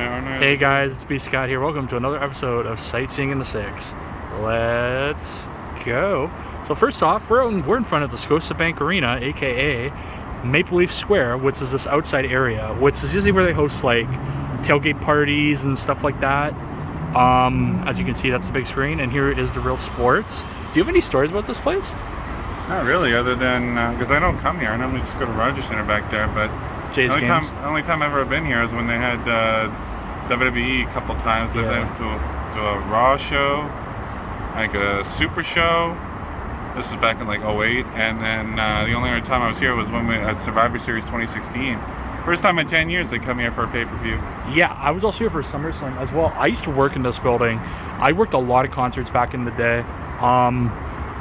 Hey guys, it's B Scott here. Welcome to another episode of Sightseeing in the Six. Let's go. So first off, we're in front of the Scotiabank Arena, aka Maple Leaf Square, which is this outside area, which is usually where they host like tailgate parties and stuff like that. As you can see, that's the big screen, and here is the real sports. Do you have any stories about this place? Not really, other than because I don't come here. I normally just go to Rogers Center back there. But Jay's the games. only time I've ever been here is when they had WWE a couple times. Yeah. I went to a Raw show, like a Super show. This was back in like 08, and then the only other time I was here was when we had Survivor Series 2016. First time in 10 years they come here for a pay-per-view. Yeah, I was also here for SummerSlam as well. I used to work in this building. I worked a lot of concerts back in the day.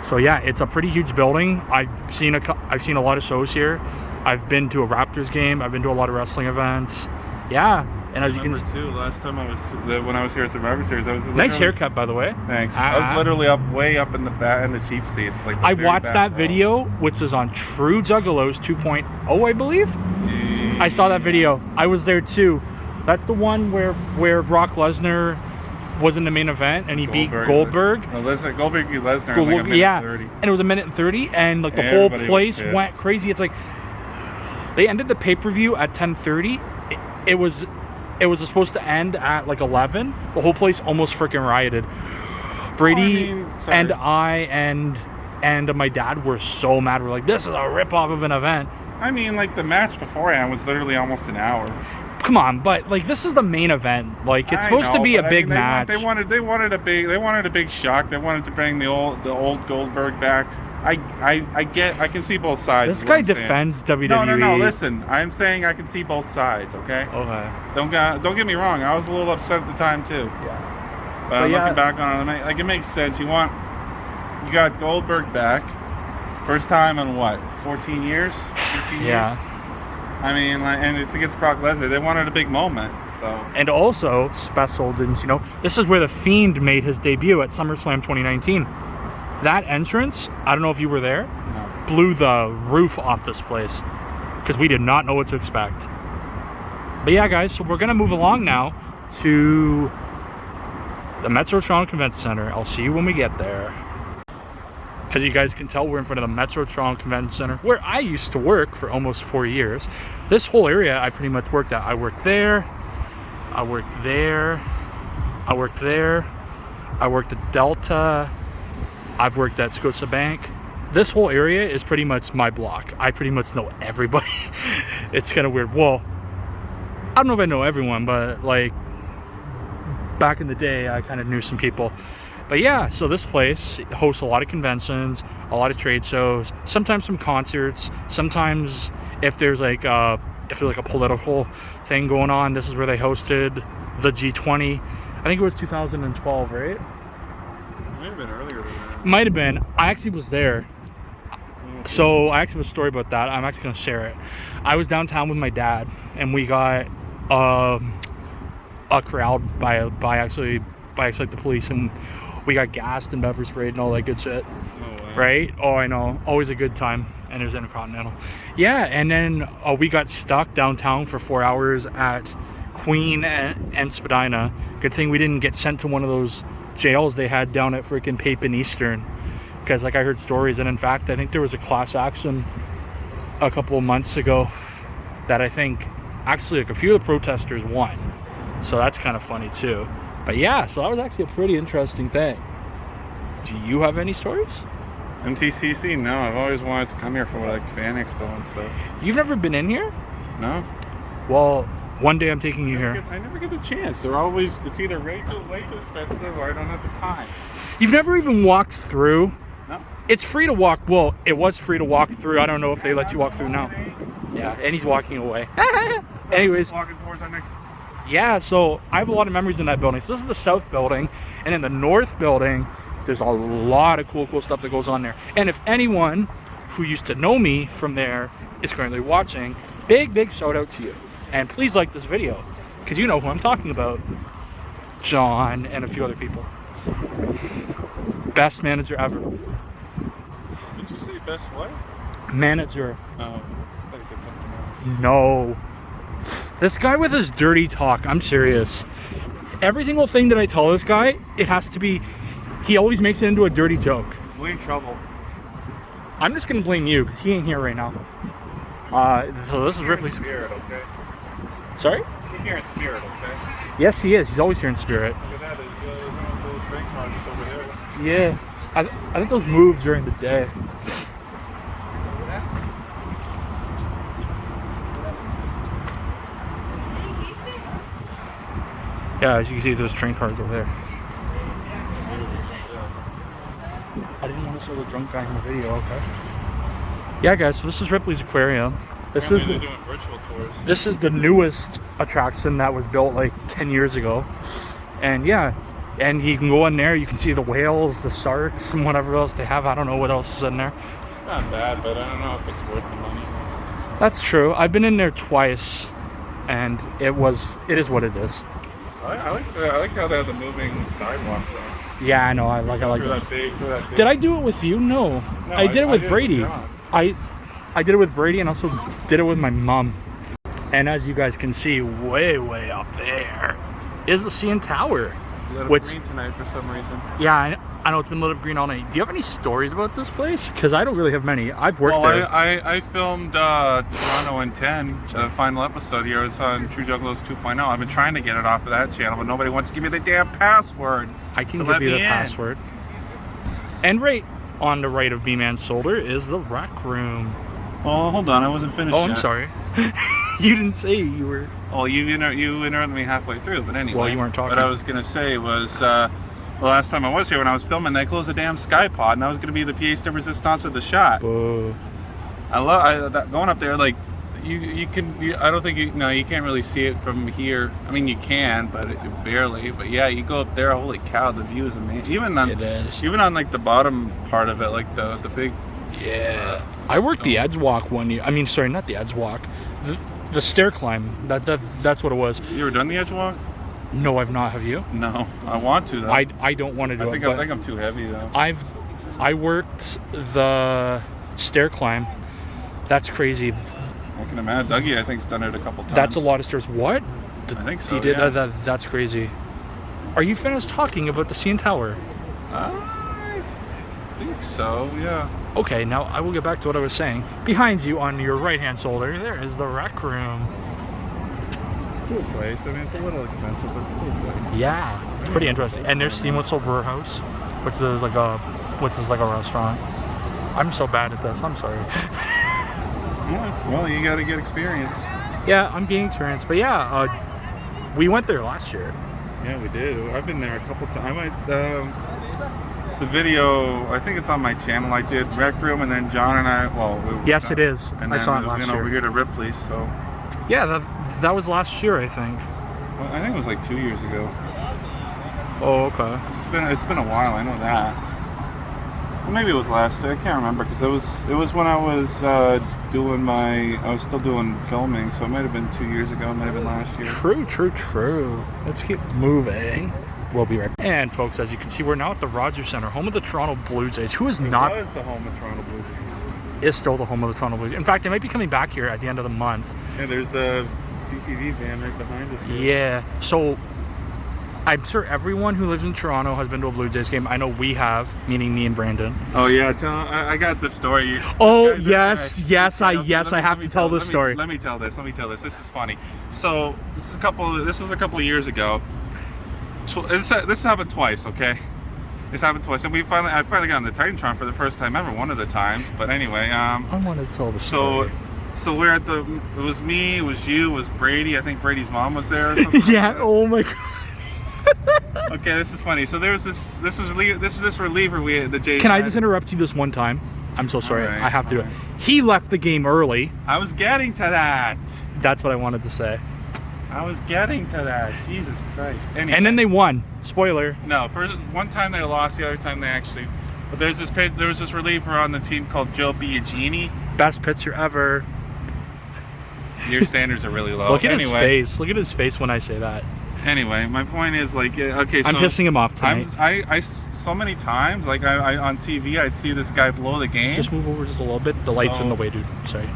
So yeah, it's a pretty huge building. I've seen a lot of shows here. I've been to a Raptors game. I've been to a lot of wrestling events. Yeah, and as you can see, last time when I was here at Survivor Series, I was nice haircut, by the way. Thanks. I was literally way up in the back in the cheap seats. Like I watched that video, which is on True Juggalos 2.0, I believe. I saw that video. I was there too. That's the one where Brock Lesnar was in the main event and he beat Goldberg. No, Goldberg beat Lesnar in like a minute 30. And it was a minute and 30, and like the whole place went crazy. It's like they ended the pay-per-view at 10:30. It was supposed to end at like 11. The whole place almost freaking rioted. Brady and I and my dad were so mad. We're like, this is a rip-off of an event. I mean, like the match beforehand was literally almost an hour. Come on, but like this is the main event. Like it's supposed to be a big match. They wanted a big shock. They wanted to bring the old Goldberg back. I can see both sides. This guy defends WWE. No. Listen, I'm saying I can see both sides. Okay. Don't get me wrong. I was a little upset at the time too. Yeah. But looking back on it, like it makes sense. You got Goldberg back. First time in what? 14 years? 15 years? Yeah. I mean, and it's against Brock Lesnar. They wanted a big moment, so. And also, special, this is where The Fiend made his debut at SummerSlam 2019. That entrance, I don't know if you were there, blew the roof off this place because we did not know what to expect. But yeah, guys, so we're going to move along now to the Metro Toronto Convention Center. I'll see you when we get there. As you guys can tell, we're in front of the Metro Toronto Convention Center, where I used to work for almost 4 years. This whole area I pretty much worked at. I worked there, I worked there, I worked there, I worked at Delta, I've worked at Scotiabank. This whole area is pretty much my block. I pretty much know everybody. It's kind of weird. Well, I don't know if I know everyone, but like back in the day, I kind of knew some people. But yeah, so this place hosts a lot of conventions, a lot of trade shows, sometimes some concerts, sometimes if there's like a political thing going on, this is where they hosted the G20. I think it was 2012, right? It might have been earlier than that. Might have been. I actually was there. So I actually have a story about that. I'm actually going to share it. I was downtown with my dad, and we got a crowd by the police, and we got gassed and pepper sprayed and all that good shit. Oh, wow. Right? Oh, I know. Always a good time. And it was Intercontinental. Yeah, and then we got stuck downtown for 4 hours at Queen and Spadina. Good thing we didn't get sent to one of those jails they had down at freaking Pape Eastern. Because, like, I heard stories. And, in fact, I think there was a class action a couple of months ago that I think actually like a few of the protesters won. So that's kind of funny, too. But yeah, so that was actually a pretty interesting thing. Do you have any stories? MTCC? No, I've always wanted to come here for like Fan Expo and stuff. You've never been in here? No. Well, one day I'm taking you here. I never get the chance. It's either way too expensive or I don't have the time. You've never even walked through? No. It's free to walk. Well, it was free to walk through. I don't know if they let you walk through now. Yeah, and he's walking away. Anyways. Walking towards our next. Yeah, so I have a lot of memories in that building. So this is the south building, and in the north building, there's a lot of cool stuff that goes on there. And if anyone who used to know me from there is currently watching, big shout out to you. And please like this video, because you know who I'm talking about. John and a few other people. Best manager ever. Did you say best what? Manager. Oh, I thought you said something else. No. This guy with his dirty talk, I'm serious. Every single thing that I tell this guy, it has to be, he always makes it into a dirty joke. We're in trouble. I'm just gonna blame you, because he ain't here right now. So this is Ripleys. Spirit, okay? Sorry? He's here in spirit, okay? Yes, he is. He's always here in spirit. Look at that, there's little train cars just over there. Yeah. I think those move during the day. Yeah, as you can see, there's train cars over there. I didn't want to show the drunk guy in the video, okay? Yeah, guys, so this is Ripleys Aquarium. This is They're doing virtual tours. This is the newest attraction that was built like 10 years ago. And yeah, and you can go in there, you can see the whales, the sharks, and whatever else they have. I don't know what else is in there. It's not bad, but I don't know if it's worth the money. That's true. I've been in there twice, and it is what it is. I like how they have the moving sidewalk though. Yeah, I know. I like Through that. that big. Did I do it with you? No. I did it with Brady. I did it with Brady and also did it with my mom. And as you guys can see, way up there is the CN Tower. Lit up green tonight for some reason. Yeah, I know it's been lit up green all night. Do you have any stories about this place? Because I don't really have many. I've worked there. I filmed Toronto in 10, the final episode here. It's on True Juggalos 2.0. I've been trying to get it off of that channel, but nobody wants to give me the damn password. I can give you the password. And right on the right of Bman's shoulder is the rec room. Oh, hold on, I wasn't finished yet. I'm sorry. You didn't say you were... Oh, you interrupted me halfway through, but anyway. Well, you weren't talking. What I was going to say was, the last time I was here when I was filming, they closed the damn sky pod, and that was going to be the pièce de résistance of the shot. Boo. Going up there, like, you can't really see it from here. I mean, you can, but barely. But yeah, you go up there, holy cow, the view is amazing. Even on like the bottom part of it, like the big... Yeah. I worked the edge walk one year. I mean, sorry, not the edge walk. The stair climb. That's what it was. You ever done the edge walk? No, I've not. Have you? No, I want to though. I don't want to do it. I think I'm too heavy though. I worked the stair climb. That's crazy. I can imagine. Dougie, I think, has done it a couple times. That's a lot of stairs. What? I think so. He did yeah. That's crazy. Are you finished talking about the CN Tower? I think so. Yeah. Okay, now I will get back to what I was saying. Behind you on your right-hand shoulder, there is the rec room. It's a cool place. I mean, it's a little expensive, but it's a cool place. Yeah, it's pretty interesting. And there's Steam Whistle Brewer House, which is like a restaurant. I'm so bad at this. I'm sorry. Yeah, well, you got to get experience. Yeah, I'm gaining experience. But yeah, we went there last year. Yeah, we did. I've been there a couple times. It's a video, I think it's on my channel. I did Rec Room, and then John and I, yes, it is. And I then saw it last year. Over here to Ripley's, so. Yeah, that was last year, I think. Well, I think it was like 2 years ago. Oh, okay. It's been a while, I know that. Well, maybe it was last year, I can't remember, because it was when I was still doing filming, so it might have been 2 years ago, it might have been last year. True. Let's keep moving. We'll be right back. And folks, as you can see, we're now at the Rogers Center, home of the Toronto Blue Jays. Who is not... It was the home of Toronto Blue Jays. Is still the home of the Toronto Blue Jays. In fact, they might be coming back here at the end of the month. Yeah, there's a CTV van right behind us here. Yeah, so I'm sure everyone who lives in Toronto has been to a Blue Jays game. I know we have, meaning me and Brandon. Oh yeah, I got the story. Oh yes, I have to tell this story. Let me tell this. This is funny. So this was a couple of years ago. This happened twice, okay? This happened twice, and I finally got on the Titantron for the first time ever, one of the times. But anyway, I want to tell the story. So we're at it was me, it was you, it was Brady. I think Brady's mom was there. Or something yeah. Like that. Oh my god. Okay, this is funny. So there was this reliever we had, the Jays. Can I just interrupt you this one time? I'm so sorry. Right, I have to do it. He left the game early. I was getting to that. That's what I wanted to say. I was getting to that. Jesus Christ. Anyway. And then they won. Spoiler. No, first one time they lost, the other time they actually. But there was this reliever on the team called Joe Biagini. Best pitcher ever. Your standards are really low. Look at his face. Look at his face when I say that. Anyway, my point is like, okay, so I'm pissing him off tonight. I so many times, like I on TV, I'd see this guy blow the game. Just move over just a little bit. The light's in the way, dude. Sorry.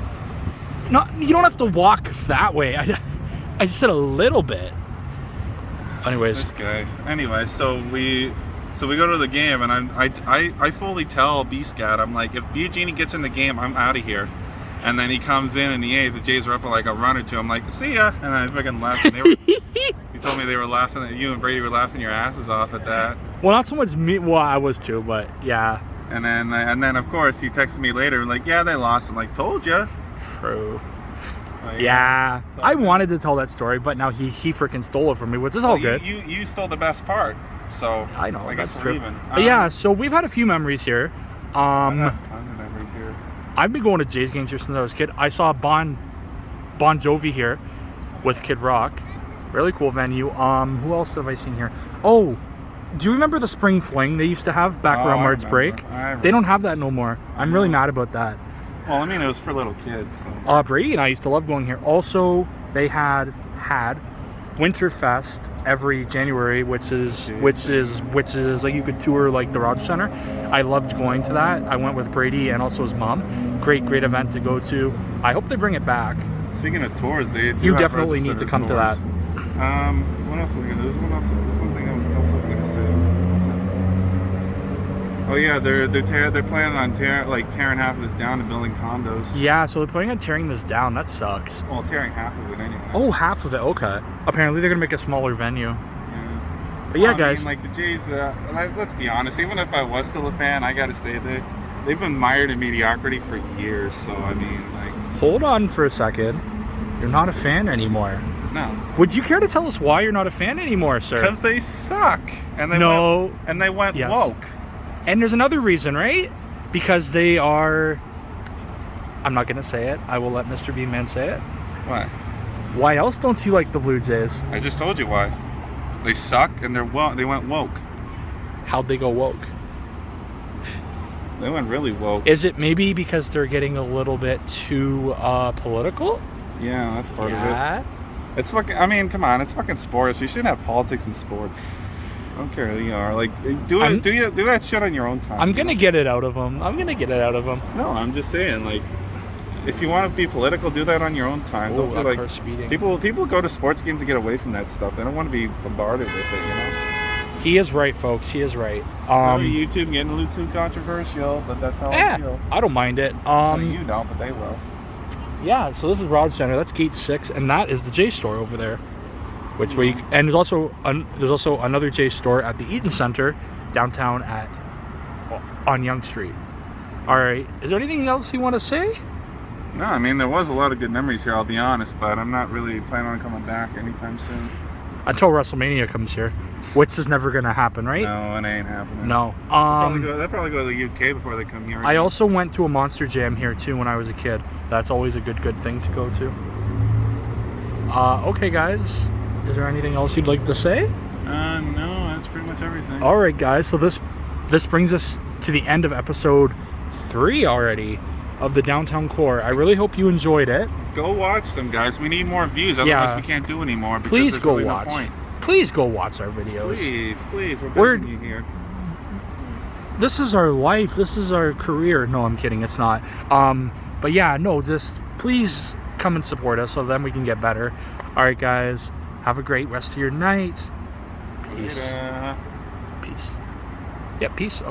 No, you don't have to walk that way. I just said a little bit. Anyways. This guy. Anyway, so we go to the game, and I fully tell B-Scat, I'm like, if Biagini gets in the game, I'm out of here. And then he comes in the 8th, the Jays are up like a run or two. I'm like, see ya. And I fucking laughed. And he told me they were laughing at you and Brady were laughing your asses off at that. Well, not so much me. Well, I was too, but yeah. And then of course he texted me later like, yeah, they lost. I'm like, told ya. True. Like, yeah. I wanted to tell that story, but now he freaking stole it from me, which is all good. You stole the best part. So I know, I guess that's we're true. even. But yeah, so we've had a few memories here. Tons of memories here. I've been going to Jays games here since I was a kid. I saw Bon Jovi here with Kid Rock. Really cool venue. Who else have I seen here? Oh, do you remember the Spring Fling they used to have back around March break? They don't have that no more. I'm really mad about that. Well, I mean, it was for little kids. So. Brady and I used to love going here. Also, they had Winterfest every January, which is like you could tour like the Rogers Center. I loved going to that. I went with Brady and also his mom. Great event to go to. I hope they bring it back. Speaking of tours, you definitely need to come to that. What else was I gonna do? There's one thing else I was gonna say. Oh yeah, they're planning on tearing half of this down and building condos. Yeah, so they're planning on tearing this down. That sucks. Well, tearing half of it anyway. Oh, half of it. Okay. Apparently they're gonna make a smaller venue. Yeah. But yeah, guys. I mean, like the Jays. Let's be honest. Even if I was still a fan, I gotta say they've been mired in mediocrity for years. So I mean, like. Hold on for a second. You're not a fan anymore. No. Would you care to tell us why you're not a fan anymore, sir? Because they suck. And they went yes. woke. And there's another reason, right? Because they are... I'm not going to say it. I will let Mr. Bman say it. What? Why else don't you like the Blue Jays? I just told you why. They suck and they went woke. How'd they go woke? They went really woke. Is it maybe because they're getting a little bit too political? Yeah, that's part of it. It's fucking. I mean, come on, it's fucking sports. You shouldn't have politics in sports. I don't care who you are. Like, do that shit on your own time. I'm gonna get it out of them. No, I'm just saying, like, if you want to be political, do that on your own time. Oh, don't do like people go to sports games to get away from that stuff. They don't want to be bombarded with it, you know. He is right, folks. He is right. YouTube getting a little too controversial, but that's how I feel. I don't mind it. You don't, but they will. Yeah, so this is Rogers Center. That's Gate 6, and that is the J store over there. And there's also another J store at the Eaton Center downtown on Yonge Street. All right, is there anything else you want to say? No, I mean there was a lot of good memories here. I'll be honest, but I'm not really planning on coming back anytime soon. Until WrestleMania comes here, which is never gonna happen, right? No, it ain't happening. No. They'll probably go to the UK before they come here again. I also went to a Monster Jam here too when I was a kid. That's always a good thing to go to. Okay, guys. Is there anything else you'd like to say? No, that's pretty much everything. All right, guys. So this brings us to the end of episode 3 already of the Downtown Core. I really hope you enjoyed it. Go watch them, guys. We need more views. Otherwise, we can't do anymore. Please go watch. Please go watch our videos. Please. We're begging you here. This is our life. This is our career. No, I'm kidding. It's not. But yeah, no, just please come and support us so then we can get better. All right, guys. Have a great rest of your night. Peace. Later. Peace. Yep, peace.